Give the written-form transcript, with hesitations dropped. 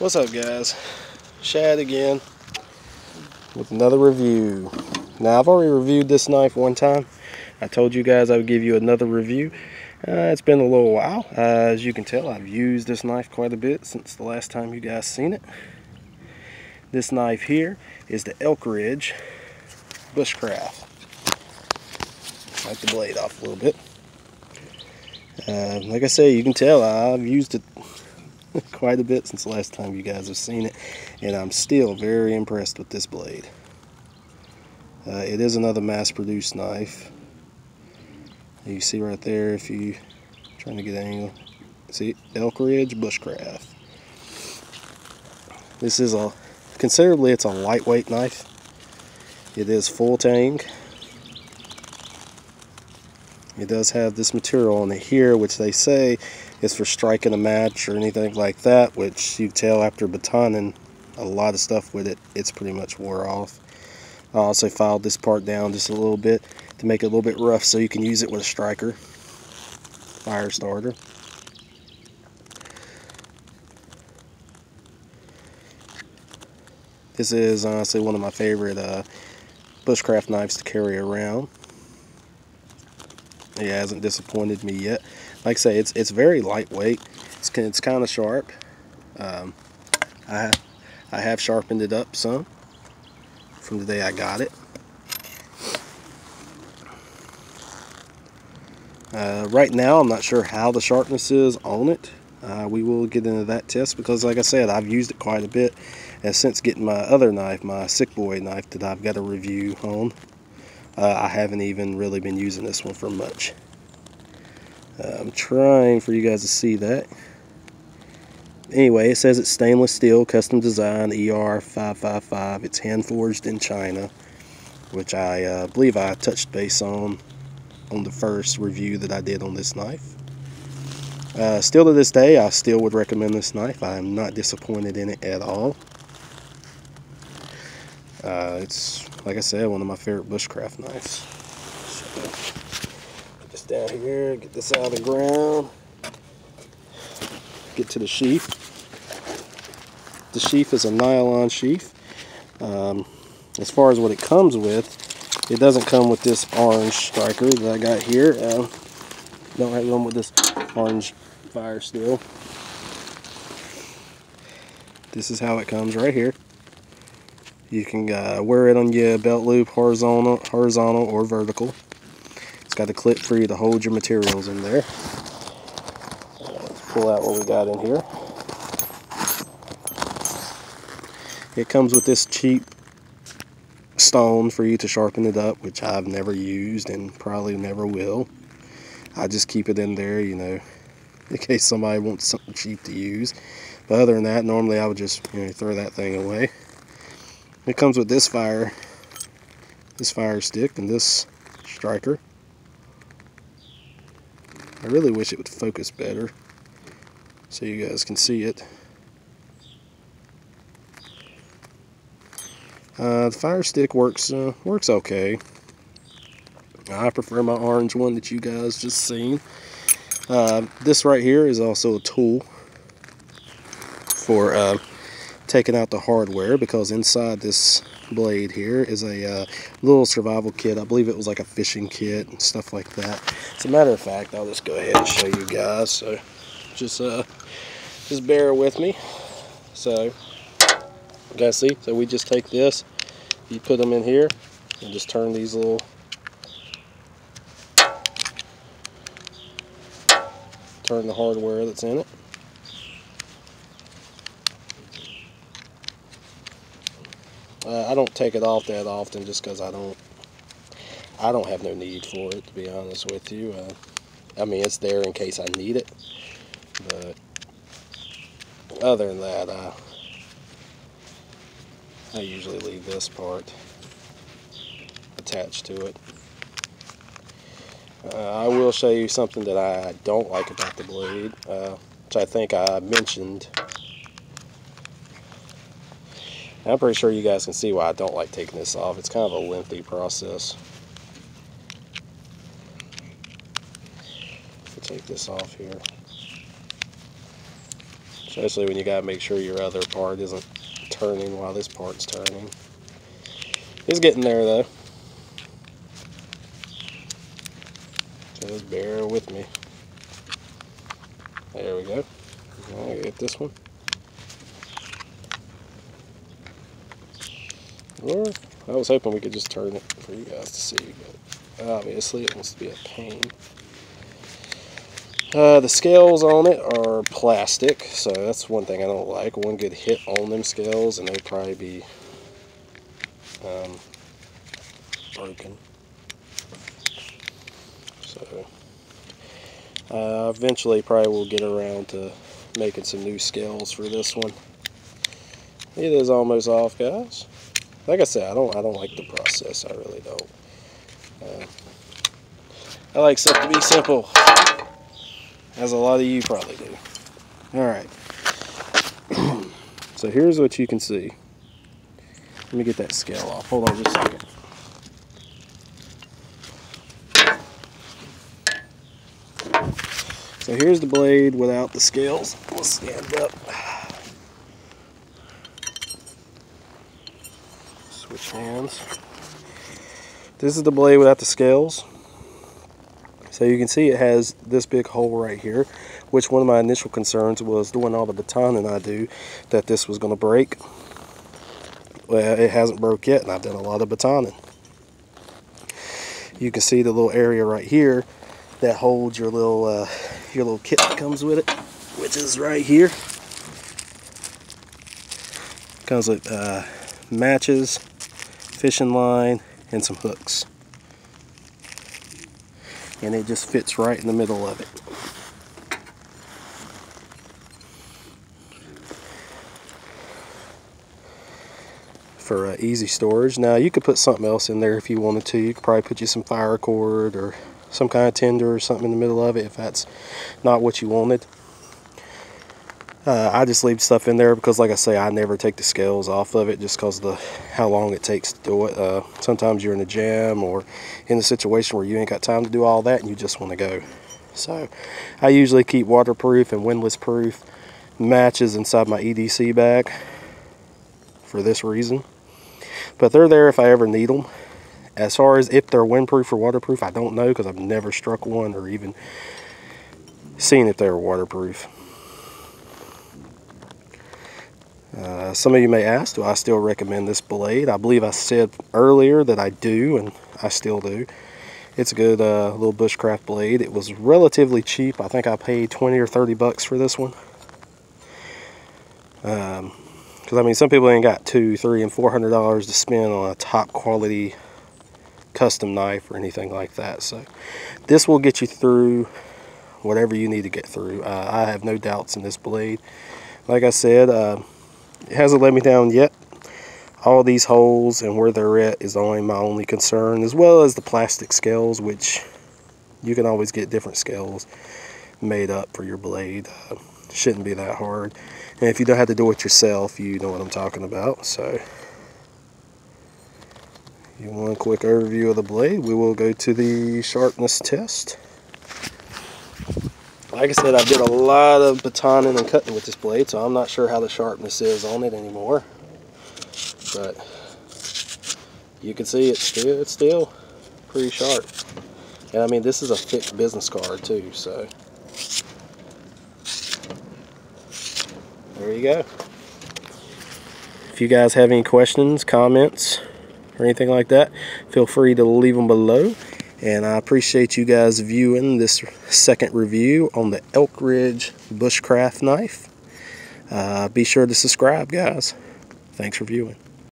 What's up, guys? Shad again with another review. Now, I've already reviewed this knife one time. I told you guys I would give you another review. It's been a little while. As you can tell, I've used this knife quite a bit since the last time you guys seen it. This knife here is the Elk Ridge Bushcraft. Wipe the blade off a little bit. Like I say, you can tell I've used it quite a bit since the last time you guys have seen it, and I'm still very impressed with this blade. It is another mass-produced knife. You see right there, if you trying to get an angle, see Elk Ridge Bushcraft. This is it's a lightweight knife. It is full tang. It does have this material on it here, which they say is for striking a match or anything like that, which you tell after batoning a lot of stuff with it, it's pretty much wore off. I also filed this part down just a little bit to make it a little bit rough so you can use it with a striker, fire starter. This is honestly one of my favorite bushcraft knives to carry around. It hasn't disappointed me yet. Like I say, it's very lightweight. It's kind of sharp. I have sharpened it up some from the day I got it. Right now, I'm not sure how the sharpness is on it. We will get into that test because, like I said, I've used it quite a bit. And since getting my other knife, my Sick Boy knife that I've got a review on, I haven't even really been using this one for much. I'm trying for you guys to see that. Anyway, it says it's stainless steel, custom design, ER 555. It's hand forged in China, which I believe I touched base on the first review that I did on this knife. Still to this day, I still would recommend this knife. I am not disappointed in it at all. It's, like I said, one of my favorite bushcraft knives. So, put this down here, get this out of the ground, get to the sheath. The sheath is a nylon sheath. As far as what it comes with, it doesn't come with this orange striker that I got here. Don't have one with this orange fire steel. This is how it comes right here. You can wear it on your belt loop, horizontal or vertical. It's got a clip for you to hold your materials in there. Let's pull out what we got in here. It comes with this cheap stone for you to sharpen it up, which I've never used and probably never will. I just keep it in there, you know, in case somebody wants something cheap to use. But other than that, normally I would just, you know, throw that thing away. It comes with this fire stick and this striker. I really wish it would focus better so you guys can see it. The fire stick works okay. I prefer my orange one that you guys just seen. This right here is also a tool for taking out the hardware, because inside this blade here is a little survival kit. I believe it was like a fishing kit and stuff like that. As a matter of fact, I'll just go ahead and show you guys. So just bear with me. So you guys see? So we just take this, you put them in here, and just turn these little the hardware that's in it. I don't take it off that often just because I don't have no need for it, to be honest with you. I mean, it's there in case I need it, but other than that, I usually leave this part attached to it. I will show you something that I don't like about the blade, which I think I mentioned. I'm pretty sure you guys can see why I don't like taking this off. It's kind of a lengthy process. Take this off here. especially when you gotta make sure your other part isn't turning while this part's turning. It's getting there though. Just bear with me. There we go. I'll get this one. Or I was hoping we could just turn it for you guys to see, but obviously it wants to be a pain. The scales on it are plastic, so that's one thing I don't like. One good hit on them scales and they'd probably be broken. So eventually probably will get around to making some new scales for this one. It is almost off, guys. Like I said, I don't like the process. I really don't. I like stuff to be simple, as a lot of you probably do. Alright. So here's what you can see. Let me get that scale off. Hold on just a second. So here's the blade without the scales. Let's stand up. Switch hands. This is the blade without the scales. So you can see it has this big hole right here, which one of my initial concerns was doing all the batoning I do, that this was going to break. Well, it hasn't broke yet, and I've done a lot of batoning. You can see the little area right here that holds your little kit that comes with it, which is right here. Comes with matches, fishing line, and some hooks. And it just fits right in the middle of it. For easy storage. Now you could put something else in there if you wanted to. You could probably put you some fire cord or some kind of tinder or something in the middle of it if that's not what you wanted. I just leave stuff in there because, like I say, I never take the scales off of it just because of how long it takes to do it. Sometimes you're in a jam or in a situation where you ain't got time to do all that and you just want to go. So I usually keep waterproof and windless proof matches inside my EDC bag for this reason. But they're there if I ever need them. As far as if they're windproof or waterproof, I don't know because I've never struck one or even seen if they were waterproof. Some of you may ask, do I still recommend this blade? I believe I said earlier that I do, and I still do. It's a good little Bushcraft blade. It was relatively cheap. I think I paid 20 or 30 bucks for this one. Because I mean, some people ain't got $200, $300, and $400 to spend on a top quality custom knife or anything like that. So this will get you through whatever you need to get through. I have no doubts in this blade. Like I said, it hasn't let me down yet. All these holes and where they're at is my only concern, as well as the plastic scales, which you can always get different scales made up for your blade. Shouldn't be that hard. And if you don't have to do it yourself, you know what I'm talking about. So, you want a quick overview of the blade, we will go to the sharpness test. Like I said, I did a lot of batoning and cutting with this blade, so I'm not sure how the sharpness is on it anymore. But you can see it's still pretty sharp. And I mean, this is a thick business card too, so there you go. If you guys have any questions, comments, or anything like that, feel free to leave them below. And I appreciate you guys viewing this second review on the Elk Ridge Bushcraft knife. Be sure to subscribe, guys. Thanks for viewing.